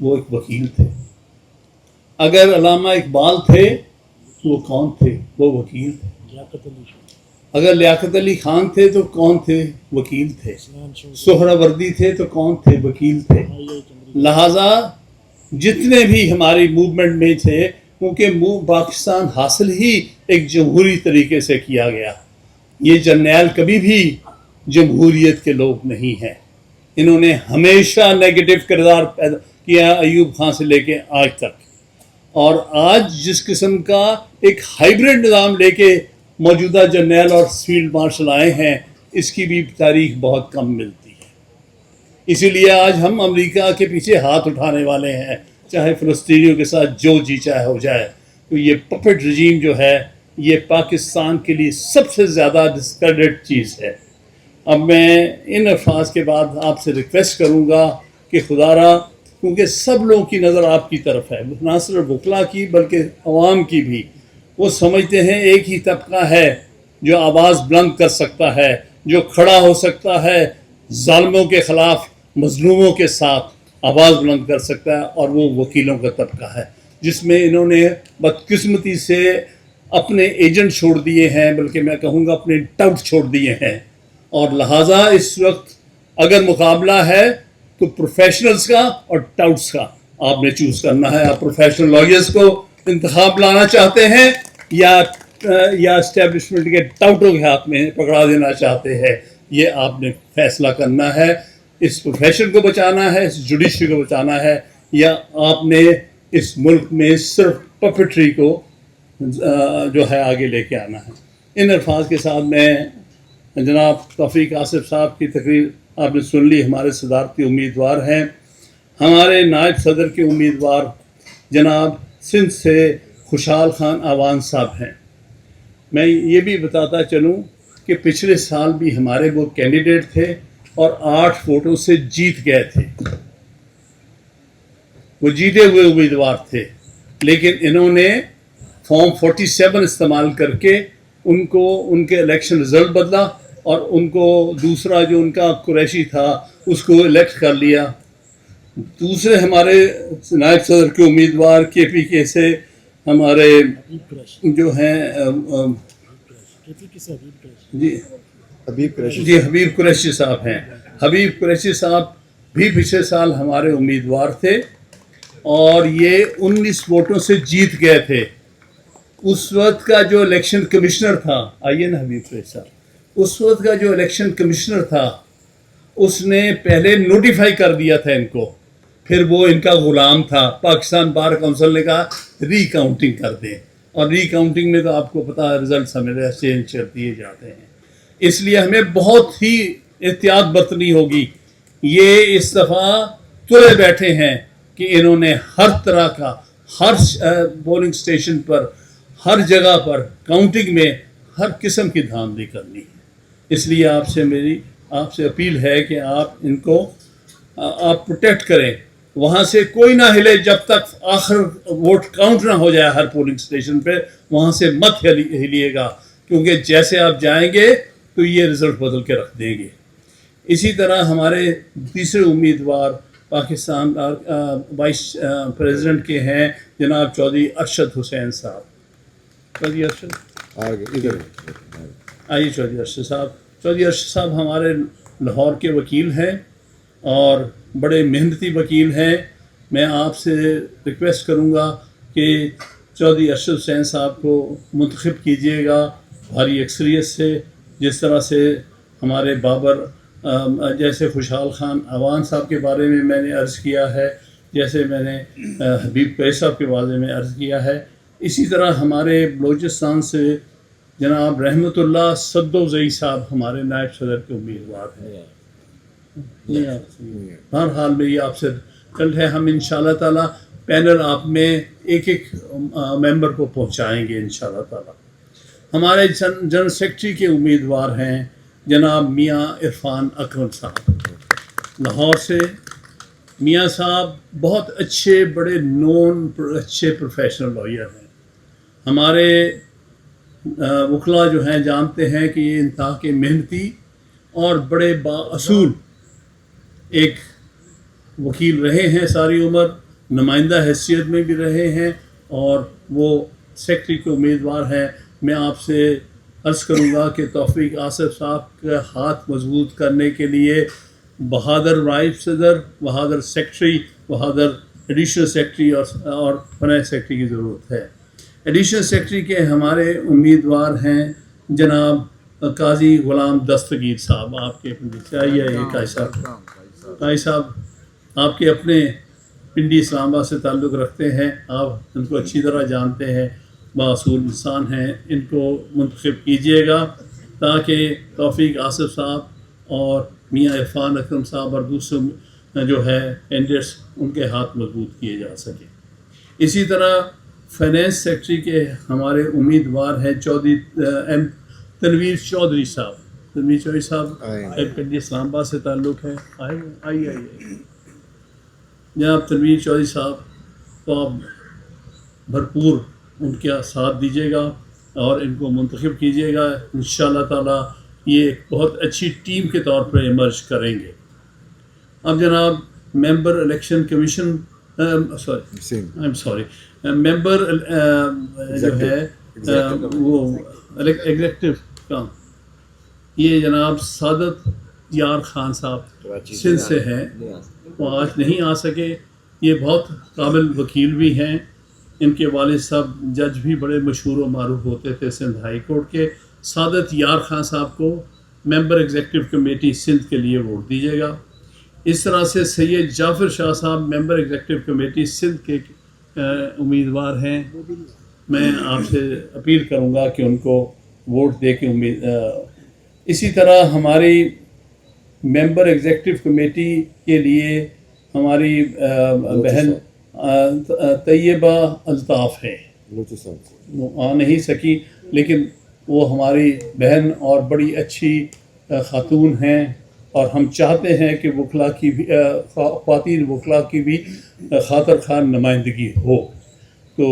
وہ ایک وکیل تھے. اگر علامہ اقبال تھے تو وہ کون تھے؟ وہ وکیل تھے. اگر لیاقت علی خان تھے تو کون تھے؟ وکیل تھے. سہروردی تھے تو کون تھے؟ وکیل تھے. لہذا جتنے بھی ہماری موومنٹ میں تھے، کیونکہ پاکستان حاصل ہی ایک جمہوری طریقے سے کیا گیا. یہ جرنیل کبھی بھی جمہوریت کے لوگ نہیں ہیں. انہوں نے ہمیشہ نیگیٹو کردار پیدا کیا ایوب خان سے لے کے آج تک. اور آج جس قسم کا ایک ہائیبرڈ نظام لے کے موجودہ جرنیل اور فیلڈ مارشل آئے ہیں، اس کی بھی تاریخ بہت کم ملتی ہے. اسی لیے آج ہم امریکہ کے پیچھے ہاتھ اٹھانے والے ہیں، چاہے فلسطینیوں کے ساتھ جو جی چاہے ہو جائے. تو یہ پپٹ رجیم جو ہے، یہ پاکستان کے لیے سب سے زیادہ ڈسکریڈٹ چیز ہے. اب میں ان الفاظ کے بعد آپ سے ریکویسٹ کروں گا کہ خدا را، کیونکہ سب لوگوں کی نظر آپ کی طرف ہے، نہ صرف وکلا کی بلکہ عوام کی بھی. وہ سمجھتے ہیں ایک ہی طبقہ ہے جو آواز بلند کر سکتا ہے، جو کھڑا ہو سکتا ہے ظالموں کے خلاف، مظلوموں کے ساتھ آواز بلند کر سکتا ہے، اور وہ وکیلوں کا طبقہ ہے، جس میں انہوں نے بدقسمتی سے اپنے ایجنٹ چھوڑ دیے ہیں، بلکہ میں کہوں گا اپنے ٹاؤٹ چھوڑ دیے ہیں. اور لہٰذا اس وقت اگر مقابلہ ہے تو پروفیشنلز کا اور ٹاؤٹس کا آپ نے چوز کرنا ہے. آپ پروفیشنل لائرز کو انتخاب لانا چاہتے ہیں یا اسٹیبلشمنٹ کے ٹاؤٹوں کے ہاتھ میں پکڑا دینا چاہتے ہیں، یہ آپ نے فیصلہ کرنا ہے. اس پروفیشن کو بچانا ہے، اس جوڈیشری کو بچانا ہے، یا آپ نے اس ملک میں صرف پپٹری کو جو ہے آگے لے کے آنا ہے. ان الفاظ کے ساتھ میں جناب توفیق آصف صاحب کی تقریر آپ نے سن لی. ہمارے صدارتی امیدوار ہیں. ہمارے نائب صدر کے امیدوار جناب سندھ سے خوشحال خان آوان صاحب ہیں. میں یہ بھی بتاتا چلوں کہ پچھلے سال بھی ہمارے وہ کینڈیڈیٹ تھے اور 8 ووٹوں سے جیت گئے تھے. وہ جیتے ہوئے امیدوار تھے، لیکن انہوں نے فارم 47 استعمال کر کے ان کے الیکشن رزلٹ بدلا، اور ان کو دوسرا جو ان کا قریشی تھا اس کو الیکٹ کر لیا. دوسرے ہمارے نائب صدر کے امیدوار کے پی کے سے ہمارے جو ہیں حبیب قریشی صاحب ہیں. حبیب قریشی صاحب بھی پچھلے سال ہمارے امیدوار تھے اور یہ 19 ووٹوں سے جیت گئے تھے. اس وقت کا جو الیکشن کمشنر تھا، آئیے نا حبیب قریشی صاحب، اس وقت کا جو الیکشن کمشنر تھا اس نے پہلے نوٹیفائی کر دیا تھا ان کو، پھر وہ ان کا غلام تھا. پاکستان بار کونسل نے کہا ری کاؤنٹنگ کر دیں، اور ری کاؤنٹنگ میں تو آپ کو پتا رزلٹس ہمیں چینج کر دیے جاتے ہیں. اس لیے ہمیں بہت ہی احتیاط برتنی ہوگی. یہ اس دفعہ تلے بیٹھے ہیں کہ انہوں نے ہر طرح کا، ہر پولنگ اسٹیشن پر، ہر جگہ پر کاؤنٹنگ میں ہر قسم کی دھاندلی کرنی ہے. اس لیے آپ سے اپیل ہے کہ آپ ان کو آپ پروٹیکٹ کریں. وہاں سے کوئی نہ ہلے جب تک آخر ووٹ کاؤنٹ نہ ہو جائے. ہر پولنگ اسٹیشن پہ وہاں سے مت ہلیے گا، کیونکہ جیسے آپ جائیں گے تو یہ رزلٹ بدل کے رکھ دیں گے. اسی طرح ہمارے تیسرے امیدوار پاکستان وائس پریزیڈنٹ کے ہیں جناب چودھری ارشد حسین صاحب. چودھری ارشد آئیے. چودھری ارشد صاحب ہمارے لاہور کے وکیل ہیں اور بڑے محنتی وکیل ہیں. میں آپ سے ریکویسٹ کروں گا کہ چودھری ارشد حسین صاحب کو منتخب کیجیے گا بھاری اکثریت سے، جس طرح سے ہمارے بابر جیسے خوشحال خان آوان صاحب کے بارے میں نے عرض کیا ہے، جیسے میں نے حبیب قریشی صاحب کے بارے میں عرض کیا ہے. اسی طرح ہمارے بلوچستان سے جناب رحمت اللہ صدوزئی صاحب ہمارے نائب صدر کے امیدوار ہیں. ہر حال میں یہ آپ سے کل ہے. ہم انشاءاللہ تعالی پینل آپ میں ایک ممبر کو پہنچائیں گے انشاءاللہ تعالی. ہمارے جنرل سیکرٹری کے امیدوار ہیں جناب میاں عرفان اکرم صاحب لاہور سے. میاں صاحب بہت اچھے، بڑے نون، اچھے پروفیشنل لائر ہیں. ہمارے وکلا جو ہیں جانتے ہیں کہ یہ انتہا کے محنتی اور بڑے با اصول ایک وکیل رہے ہیں ساری عمر، نمائندہ حیثیت میں بھی رہے ہیں، اور وہ سیکٹری کے امیدوار ہیں۔ میں آپ سے عرض کروں گا کہ توفیق آصف صاحب کا ہاتھ مضبوط کرنے کے لیے بہادر نائب صدر، بہادر سیکٹری، بہادر ایڈیشنل سیکٹری اور فائنانس سیکٹری کی ضرورت ہے۔ ایڈیشنل سیکٹری کے ہمارے امیدوار ہیں جناب قاضی غلام دستگیر صاحب۔ آپ کے آئیے قاضی صاحب آپ کے اپنے پنڈی اسلام آباد سے تعلق رکھتے ہیں، آپ ان کو اچھی طرح جانتے ہیں، باصول انسان ہیں، ان کو منتخب کیجیے گا تاکہ توفیق آصف صاحب اور میاں عرفان اکرم صاحب اور دوسرے جو ہے کینڈیڈیٹس ان کے ہاتھ مضبوط کیے جا سکیں۔ اسی طرح فائنانس سیکٹری کے ہمارے امیدوار ہیں چودھری تنویر چودھری صاحب۔ تنویر چودھری صاحب پنڈی اسلام آباد سے تعلق ہے، آئیے جناب تنویر چودھری صاحب کو آپ بھرپور ان کا ساتھ دیجیے گا اور ان کو منتخب کیجیے گا۔ انشاءاللہ تعالیٰ یہ ایک بہت اچھی ٹیم کے طور پر ایمرج کریں گے۔ اب جناب ممبر الیکشن کمیشن ممبر جو ہے وہ ایگزیکٹو کا، یہ جناب سعادت یار خان صاحب سندھ سے ہیں، وہ آج نہیں آ سکے۔ یہ بہت قابل وکیل بھی ہیں، ان کے والد صاحب جج بھی بڑے مشہور و معروف ہوتے تھے سندھ ہائی کورٹ کے۔ سعادت یار خان صاحب کو ممبر ایگزیکٹو کمیٹی سندھ کے لیے ووٹ دیجیے گا۔ اس طرح سے سید جعفر شاہ صاحب ممبر ایگزیکٹو کمیٹی سندھ کے امیدوار ہیں۔ میں آپ سے اپیل کروں گا کہ ان کو ووٹ دے کے اسی طرح ہماری ممبر ایگزیکٹو کمیٹی کے لیے ہماری بہن طیبہ الطاف ہے، وہ آ نہیں سکی، لیکن وہ ہماری بہن اور بڑی اچھی خاتون ہیں، اور ہم چاہتے ہیں کہ وکلا کی بھی خواتین وکلا کی بھی خاطر خواہ نمائندگی ہو۔ تو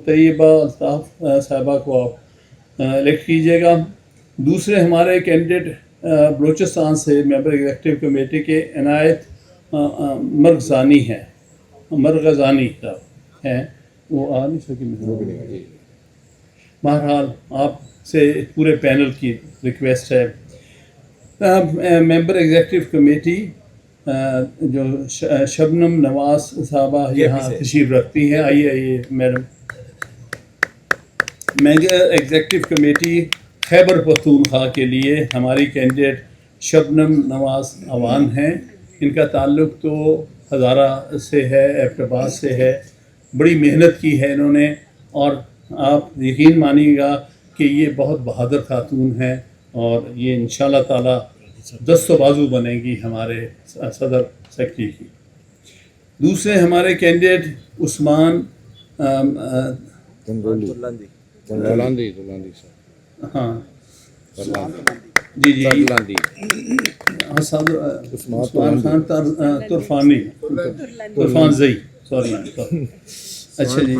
طیبہ الطاف صاحبہ کو آپ الیکٹ کیجیے گا۔ دوسرے ہمارے کینڈیڈیٹ بلوچستان سے ممبر ایگزیکٹو کمیٹی کے عنایت مرغزانی ہیں، مرغزانی صاحب ہیں، وہ آ نہیں سکی۔ بہرحال آپ سے پورے پینل کی ریکویسٹ ہے۔ ممبر ایگزیکٹو کمیٹی جو شبنم نواز صاحبہ یہاں تشریف رکھتی ہیں، آئیے میڈم۔ ممبر ایگزیکٹو کمیٹی خیبر پختونخوا کے لیے ہماری کینڈیڈیٹ شبنم نواز عوان ہیں۔ ان کا تعلق تو ہزارہ سے ہے، ایبٹ آباد سے ہے، بڑی محنت کی ہے انہوں نے، اور آپ یقین مانیے گا کہ یہ بہت بہادر خاتون ہیں، اور یہ انشاءاللہ تعالیٰ دست و بازو بنے گی ہمارے صدر سیکٹری کی۔ دوسرے ہمارے کینڈیڈیٹ عثمان ہاں جی عثمان خان طرفان زئی، سوری، اچھا جی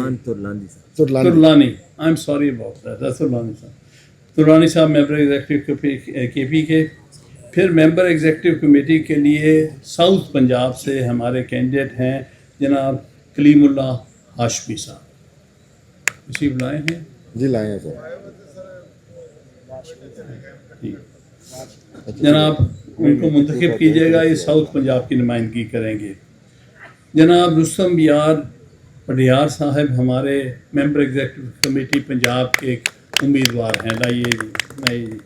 Tarlani, I am sorry about that, Tarlani صاحب، ترلانی صاحب ممبر ایگزیکٹو کے پی کے۔ پھر ممبر ایگزیکٹو کمیٹی کے لیے ساؤتھ پنجاب سے ہمارے کینڈیڈیٹ ہیں جناب کلیم اللہ ہاشمی صاحب، تشریف لائے ہیں؟ جی لائے ہیں سر۔ جناب ان کو منتخب کیجیے گا، یہ ساؤتھ پنجاب کی نمائندگی کریں گے۔ جناب رستم یار پڈیار صاحب ہمارے ممبر ایگزیکٹو کمیٹی پنجاب کے امیدوار ہیں، لائیے جی۔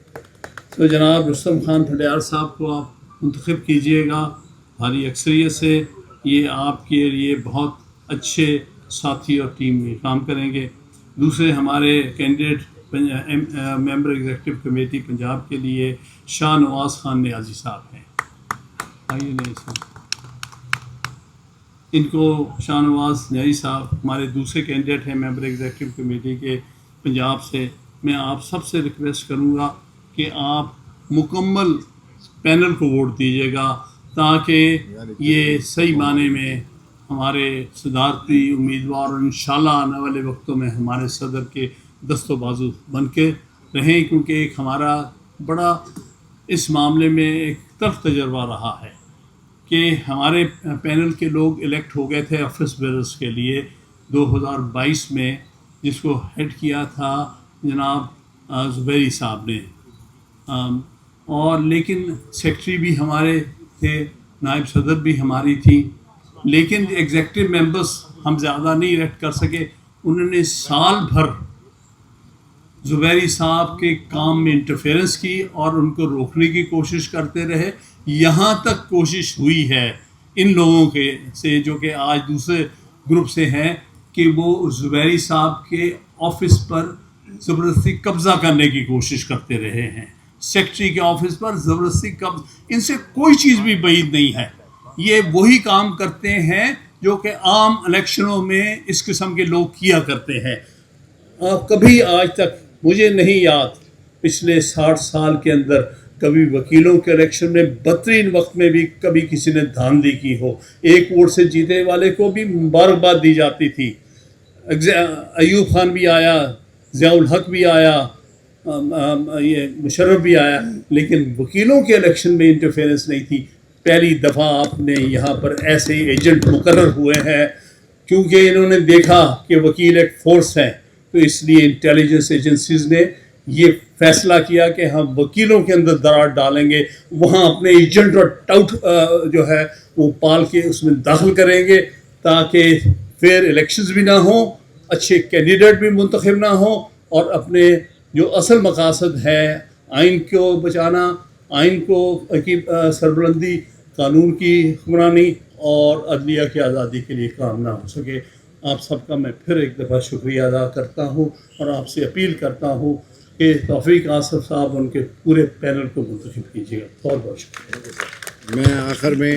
تو جناب رستم خان پڈیار صاحب کو آپ منتخب کیجیے گا بھاری اکثریت سے، یہ آپ کے لیے بہت اچھے ساتھی اور ٹیم میں کام کریں گے۔ دوسرے ہمارے کینڈیڈیٹ ممبر ایگزیکٹو کمیٹی پنجاب کے لیے شاہ نواز خان نیازی صاحب ہیں، آئیے نیازی صاحب۔ ان کو شاہ نواز نیازی صاحب ہمارے دوسرے کینڈیڈیٹ ہیں ممبر ایگزیکٹو کمیٹی کے پنجاب سے۔ میں آپ سب سے ریکویسٹ کروں گا کہ آپ مکمل پینل کو ووٹ دیجیے گا تاکہ یہ صحیح معنی میں ہمارے صدارتی امیدوار اور انشاءاللہ آنے والے وقتوں میں ہمارے صدر کے دست و بازو بن کے رہیں، کیونکہ ایک ہمارا بڑا اس معاملے میں ایک تلخ تجربہ رہا ہے۔ کہ ہمارے پینل کے لوگ الیکٹ ہو گئے تھے آفس بیئررز کے لیے 2022 میں، جس کو ہیڈ کیا تھا جناب زبیری صاحب نے، اور لیکن سیکٹری بھی ہمارے تھے، نائب صدر بھی ہماری تھی، لیکن ایگزیکٹو ممبرس ہم زیادہ نہیں الیکٹ کر سکے. انہوں نے سال بھر زبیری صاحب کے کام میں انٹرفیئرنس کی اور ان کو روکنے کی کوشش کرتے رہے. یہاں تک کوشش ہوئی ہے ان لوگوں کے سے جو کہ آج دوسرے گروپ سے ہیں کہ وہ زبیری صاحب کے آفس پر زبردستی قبضہ کرنے کی کوشش کرتے رہے ہیں. سیکٹری کے آفس پر زبردستی قبض، ان سے کوئی چیز بھی بعید نہیں ہے. یہ وہی کام کرتے ہیں جو کہ عام الیکشنوں میں اس قسم کے لوگ کیا کرتے ہیں. کبھی آج تک مجھے نہیں یاد پچھلے 60 سال کے اندر کبھی وکیلوں کے الیکشن میں بدترین وقت میں بھی کبھی کسی نے دھاندلی کی ہو. ایک ووٹ سے جیتے والے کو بھی مبارکباد دی جاتی تھی. ایوب خان بھی آیا، ضیاء الحق بھی آیا، یہ مشرف بھی آیا، لیکن وکیلوں کے الیکشن میں انٹرفیئرنس نہیں تھی. پہلی دفعہ آپ نے یہاں پر ایسے ایجنٹ مقرر ہوئے ہیں کیونکہ انہوں نے دیکھا کہ وکیل ایک فورس ہے، تو اس لیے انٹیلیجنس ایجنسیز نے یہ فیصلہ کیا کہ ہم وکیلوں کے اندر درار ڈالیں گے، وہاں اپنے ایجنٹ اور ٹاؤٹ جو ہے وہ پال کے اس میں داخل کریں گے تاکہ فیئر الیکشنز بھی نہ ہوں، اچھے کینڈیڈیٹ بھی منتخب نہ ہوں، اور اپنے جو اصل مقاصد ہے آئین کو بچانا، آئین کو کی سربلندی، قانون کی حکمرانی اور عدلیہ کی آزادی کے لیے کام نہ ہو سکے. آپ سب کا میں پھر ایک دفعہ شکریہ ادا کرتا ہوں اور آپ سے اپیل کرتا ہوں کہ توفیق آصف صاحب ان کے پورے پینل کو منتخب کیجیے گا. بہت بہت شکریہ. میں آخر میں